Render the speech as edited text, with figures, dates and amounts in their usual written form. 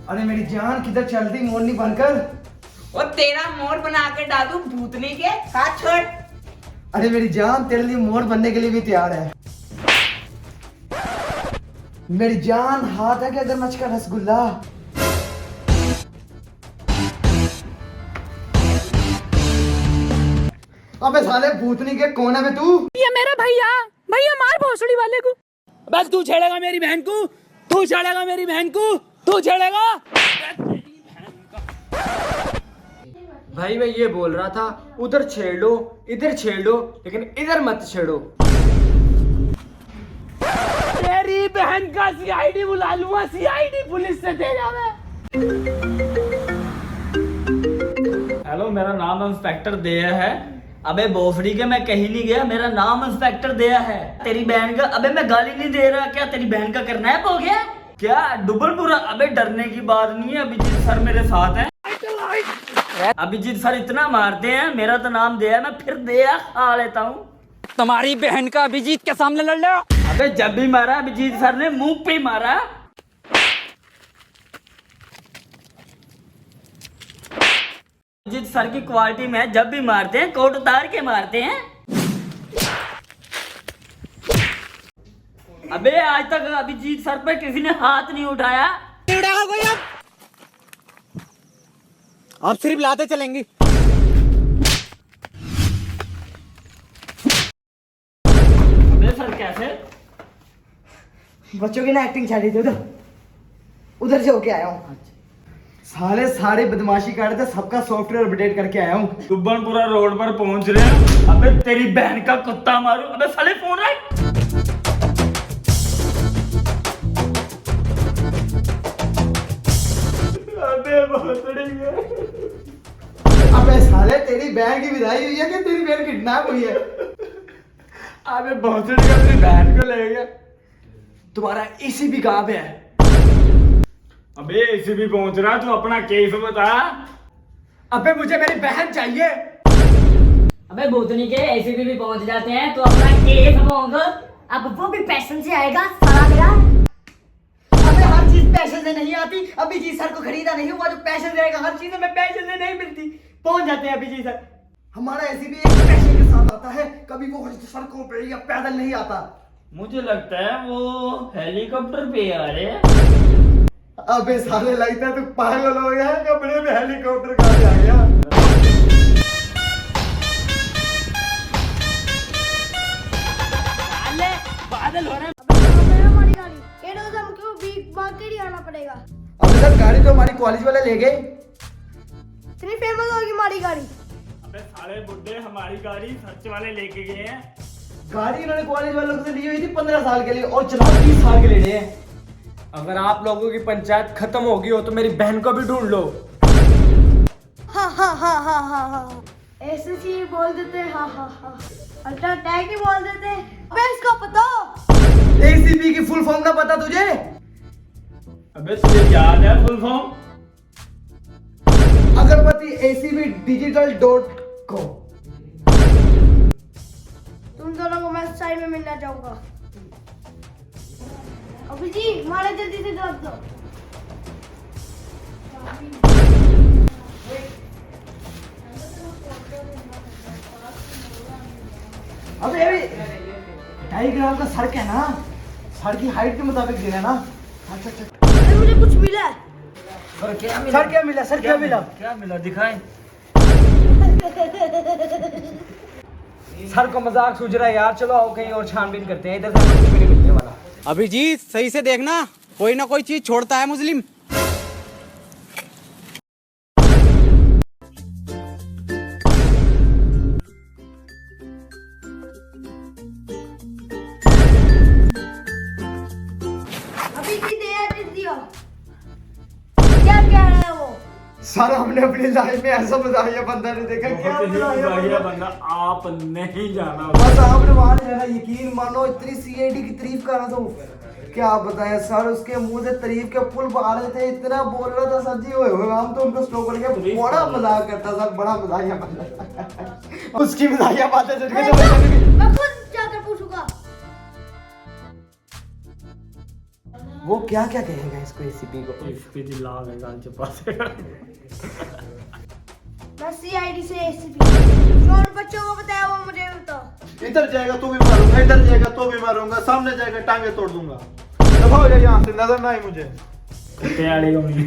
अरे मेरी जान किधर चल रही मोरनी बनकर। और तेरा मोर बना के डालू भूतनी के हाथ छोड़। अरे मेरी जान तेरे लिए मोर बनने के लिए भी तैयार है। मेरी जान हाथ है क्या अगर मच का रसगुल्ला। अबे साले भूतनी के कौन है बे तू? ये मेरा भैया भैया मार भोसड़ी वाले को। बस तू छेड़ेगा मेरी बहन को, तू छेड़ेगा मेरी बहन को, तू छेड़ेगा। भाई मैं ये बोल रहा था उधर छेड़ लो इधर छेड़ लो लेकिन इधर मत छेड़ो। तेरी बहन का सीआईडी बुला लूंगा, सीआईडी पुलिस से दे जावे। हेलो मेरा नाम इंस्पेक्टर दया है। अबे बोफड़ी के मैं कहीं नहीं गया, मेरा नाम इंस्पेक्टर दया है। तेरी बहन का अबे मैं गाली नहीं दे रहा, क्या तेरी बहन का किडनैप हो गया क्या? डुबलपुरा अबे डरने की बात नहीं है, अभिजीत सर मेरे साथ हैं। अभिजीत सर इतना मारते हैं, मेरा तो नाम दया, मैं फिर दया खा लेता हूँ। तुम्हारी बहन का अभिजीत के सामने लड़ लो। अबे जब भी मारा अभिजीत सर ने मुंह पे मारा। अभिजीत सर की क्वालिटी में जब भी मारते हैं कोट उतार के मारते हैं। अबे आज तक अभिजीत सर पे किसी ने हाथ नहीं उठाया। उठाएगा कोई अब सिर्फ लाते चलेंगी। अबे सर कैसे? बच्चों की ना एक्टिंग चल रही थी उधर से होके आया हूँ। साले सारे बदमाशी कर रहे थे, सबका सॉफ्टवेयर अपडेट करके आया हूँ। दुब्बनपुरा रोड पर पहुंच रहे हैं। अबे तेरी बहन का कुत्ता मारू। अबे साले फोन रख। अबे भोसड़ी है। अबे साले तेरी बहन की विदाई हुई है कि तेरी बहन किडनैप हुई है? अबे भोसड़ी अपनी बहन को ले गया। तुम्हारा एसीपी कहाँ पे है? अबे इसी भी पहुंच रहा, तू अपना केस बता। अबे मुझे मेरी बहन चाहिए। अबे भूतनी के एसीपी भी पहुंच जाते हैं तो अपना केस होगा। अब वो भी पैशन से आएगा सारा मेरा। अबे हर चीज पैसे से नहीं आती। अभिजीत सर को खरीदा नहीं हुआ जो पैसे देगा, हर चीज में पैसे से नहीं मिलती। पहुंच जाते हैं अभिजीत सर। हमारा एसीपी एक पैसे के साथ आता है, कभी वो सड़कों पे या पैदल नहीं आता। मुझे लगता है वो हेलीकॉप्टर पे आ रहे हैं। अबे साले लगता है तू पागल हो गया है, कपड़े में हेलीकॉप्टर कहाँ से आ गया? बादल हो रहे हैं। हमारी गाड़ी ये रोज हमको बीच भाग के ही आना पड़ेगा। अबे सर गाड़ी तो हमारी कॉलेज वाले ले गए। इतनी फेमस होगी हमारी गाड़ी। अबे साले बुड्ढे हमारी गाड़ी सच वाले लेके गए हैं। गाड़ी इन्होंने कॉलेज वालों से ली हुई थी 15 साल के लिए और चला 20 साल के ले रहे हैं। अगर आप लोगों की पंचायत खत्म होगी हो तो मेरी बहन को भी ढूंढ लो। हाँ हाँ हाँ हाँ हाँ हाँ ऐसे ही बोल देते हाँ हाँ हाँ अल्ट्रा टैग ही बोल देते। अबे इसका पता एसीपी की फुल फॉर्म ना पता तुझे? अबे तुझे याद है फुल फॉर्म? अगरबत्ती एसीपी digital.com। तुम दोनों को मैं साइड में मिलना चाहूंगा। अभी जी मारे जल्दी से दब दो। अबे अबे 2.5 ग्राम का सड़क है ना, सड़क की हाइट के मुताबिक देना ना। अच्छा अच्छा अरे मुझे कुछ मिला है। सर क्या मिला? सर क्या मिला? सर क्या मिला? क्या मिला दिखाए। सर को मजाक सूझ रहा है यार, चलो आओ कहीं और छानबीन करते हैं, इधर से हमें कुछ भी नहीं मिलने वाला। अभिजीत सही से देखना, कोई ना कोई चीज छोड़ता है मुस्लिम। अभी जी दे दिया। क्या कह रहा है वो? सर हमने अपनी लाइफ में ऐसा मजाहिया बंदा नहीं देखा। क्या मजाहिया बंदा आप नहीं जाना। बस आपने वहां जाना, यकीन मानो इतनी सीआईडी की तारीफ कर रहा था। क्या बताएं सर, उसके मुंह से तारीफ के पुल बहा रहे थे, इतना बोल रहा था सर जी ओए हम तो उनको स्टॉप करके बड़ा मजाक करता सर, बड़ा मजाहिया बंदा। उसकी मजाहिया बातें सुन के मैं खुद जाकर पूछूंगा। वो क्या क्या कहेगा इसको एसीपी को? इसकी जिला में गाल छुपा से मैं सीआईडी से एसीपी कौन बच्चों को बताया वो मुझे बताओ। इधर जाएगा तो भी मारूंगा, इधर जाएगा तो भी मारूंगा, सामने जाएगा टांगे तोड़ दूंगा। दफा हो जा यहाँ से, नजर ना आई मुझे। कुत्ते वाली होनी